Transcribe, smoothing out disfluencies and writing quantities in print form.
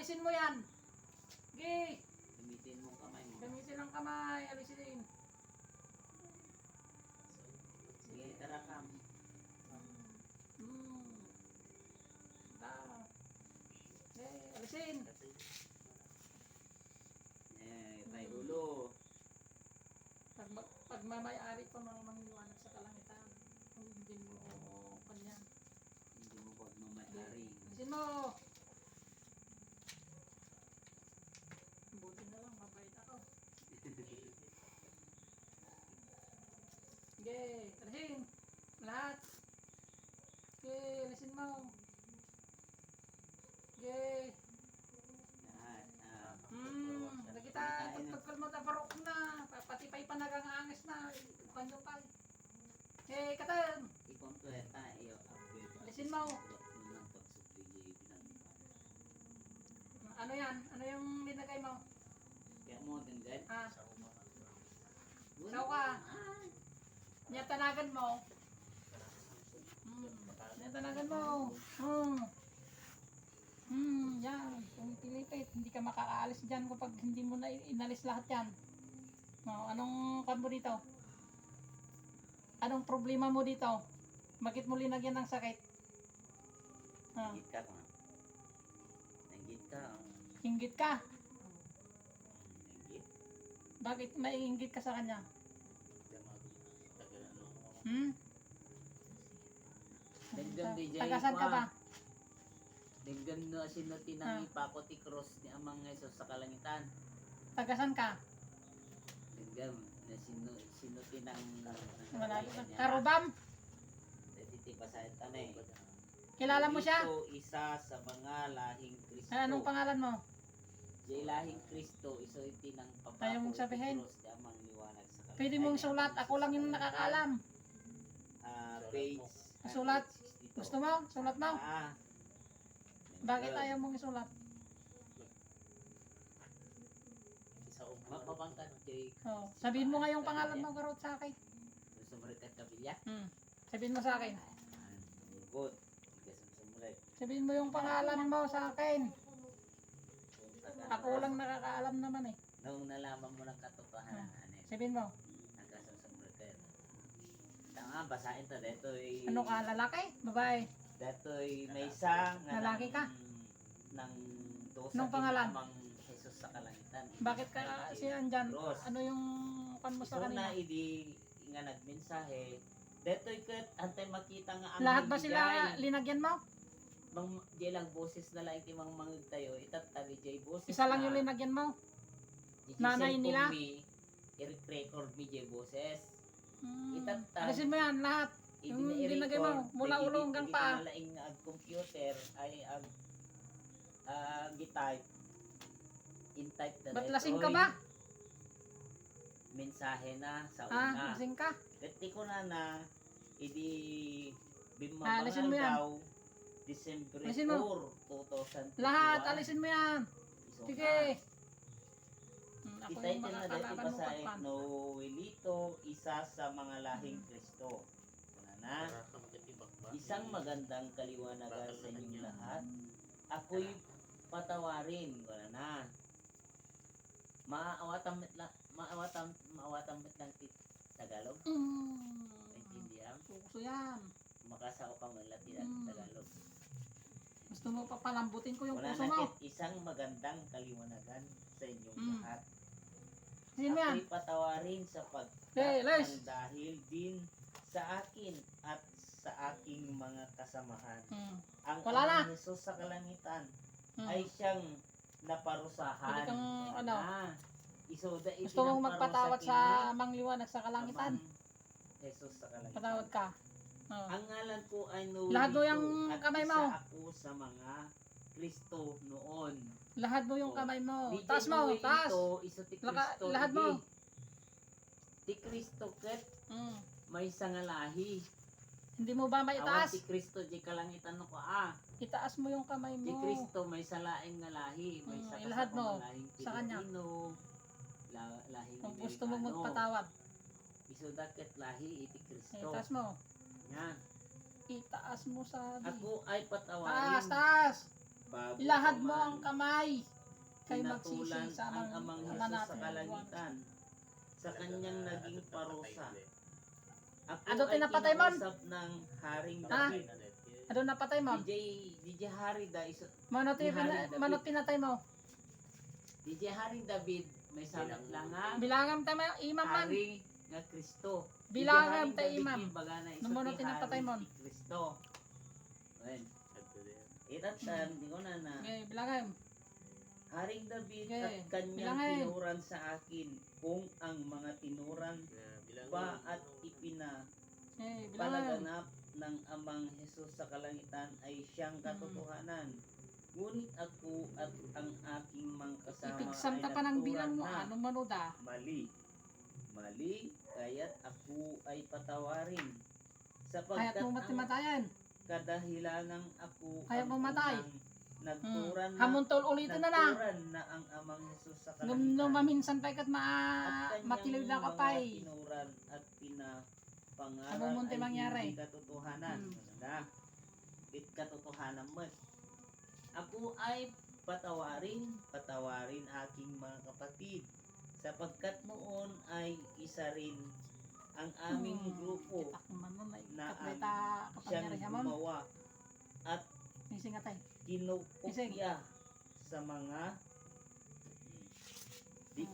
alisin mo yan. Okay. Gamitin mo kamay mo. Gamitin ang kamay, alisin. Sige, tara kam. Okay, alisin. May ulo. Pagmamayari ko ng mangiwanag sa kalangitan. Kung hindi mo kanya. Hindi mo pagmamayari. Alisin mo. Buti na lang, mabait ako. Okay, alisin. Lahat. Okay, alisin mo. Okay. Lahat. Nakita, pagkal mo taparok na. Pati pa'y panagang-angis na. Kanyo pa. Okay, katan. Ikompleta iyo. Alisin mo. Ano yan? Ano yung linagay mo? Kaya mo tinggal. Saw ka. Niyatanagan mo. Niyatanagan mo. Yan. Kung pilipit, hindi ka makakaalis dyan kapag hindi mo na inalis lahat yan. Anong kan mo dito? Anong problema mo dito? Bakit mo linagyan ng sakit? Nanggit ka pa. Nanggit ka. Inggit ka? Nanggit. Bakit maiinggit ka sa kanya? Dagdag DJ Tagasan ka ba? Dagdag no sinuti ng ipakoti cross ni Amang Jesus sa kalangitan. Tagasan ka? Dagdag na sinuti ng Karubam? Dati pa sa tanay. Kilala mo siya? Ito isa sa mga lahing Kristo. Anong pangalan mo? Jay lahing Kristo, iso iti ng pabako. Ayaw mong sabihin? Cross ni Amang liwanag sa kalangitan. Pwede mong sulat, ako lang yung nakakaalam. Page Sulat? Gusto mo? Sulat mo? Bakit ayaw mong isulat? Mapabangkat kay Sabihin mo nga yung pangalan mo, Garot, sa akin. Sumurikat Kabilya. Sabihin mo sa akin. Good. Sumurit. Sabihin mo yung pangalan mo sa akin. Ako lang nakakaalam naman eh. Nung nalaman mo ng katotohanan, Sabihin mo. nagkasumurit kayo. Tama, basahin to. Deto'y... Ano ka, lalaki? Babae? Deto'y may isang... Lalaki ka? Ng dosa Anong pangalan? Amang Jesus sa kalangitan. Bakit ka siya andyan? Ano yung kan mo sa Ito na kanina? idi nga nagmensahe. Deto'y kat antay makita nga ang Lahat ba sila linagyan mo? Mang di lang boses na lang iti mang mangud tayo itatagi jay boses. Isa lang yung linagyan mo? Nanay nila? I-record mi jay boses. Itatag. Alisin mo yan lahat. Yung linagay mo, mula ulo hanggang paa. Malaing ag computer ay ag gi-type. In-type na. Ba't lasing ka ba? Mensahe na sa una. Lasing ka? Gati ko na idi alisin mo bimabangal yan. daw December 4, Alisin mo. 2021. Lahat, alisin mo yan. Iso Sige. nga. Ako Itay yung na dati makakalaban pa mo sa katpan. Noelito, isa sa mga lahing Kristo. Na isang magandang kaliwanagan sa inyong lahat. Ako'y patawarin. Wala na. Maawatamit lang Tagalog. Naintindihan? Puso yan. Makasao ka man Latin at Tagalog. Gusto mo papalambutin ko yung Wala puso na mo. isang magandang kaliwanagan sa inyong lahat. Sino yan? Ako'y patawarin sa Les. pagtatang dahil din sa akin at sa aking mga kasamahan. Ang Wala na. Amang Jesus sa kalangitan ay siyang naparusahan. Pwede kang ano? Isoda Gusto mong magpatawad sa Amang Liwanag sa kalangitan? Jesus sa kalangitan. Patawad ka. Ang ngalan ko ay Noelito. Lahat mo yung at kamay isa mo. ako sa mga Kristo noon. Lahat mo yung kamay mo. Di Taas mo, Noelito, taas. Iso ti Kristo. Lahat mo. Ti Kristo ket Mm. may sangalahi. Hindi mo ba Awan maitaas? ti Kristo di kalangitan no ko Itaas mo yung kamay Ti mo. Kristo may salaing nga lahi, may Ilahad mo lahing sa kanya. Pilipino, lahing Kung gusto mong Amerikano. magpatawad, Isudaket lahi iti Kristo. itaas mo. Yan. Itaas mo sabi. Ako ay Taas, patawarin taas. bago Ilahad pa mo man ang kamay. Kay pinatulan magsisi sa ang amang ama Hesus natin. sa kalangitan sa kanyang naging parusa. Ako Ano ay pinapatay mo? kinausap ng Haring Ha? David. Ano napatay mo? DJ Hari da isa Manot Ni Haring David. manot pinatay mo. DJ Haring David may sabit lang nga Bilangam tayo imam man. Hari nga Kristo. Bilangam DJ Haring tayo David imam. baga na isa Nung mono ti tinapatay Hari mo. ti Kristo. Ayan. Itatan, di ko na na. Okay, bilangam. Haring David Okay, at kanyang bilangin. tinuran sa akin kung ang mga tinuran pa at Okay, bilangam. palaganap ng amang Hesus sa kalangitan ay siyang katotohanan. Ngunit ako at ang aking mga kasama Ipigsam ta ay pa ng naturan bilang mo. na Anong manood ah? mali. Mali, kaya't ako ay patawarin. Kaya't Sapagkat mo ang matimatayan. kadahilanang ako Kaya't mo matay. nagturan na Hamuntol ulitin na lang. nagturan na ang amang Hesus sa Nung kalangitan. maminsan pa ikat At kanyang matilid na mga kapay. tinuran at pinapangaral Hamumunti ay mangyari. hindi katotohanan. Hmm. Na, it katotohanan mo. Ako ay patawarin aking mga kapatid, sapagkat noon ay isa rin ang aming grupo Kitak man nun ay na kapleta siyang kapangyarihan mo. gumawa at Nisingatay. kinukopya sa mga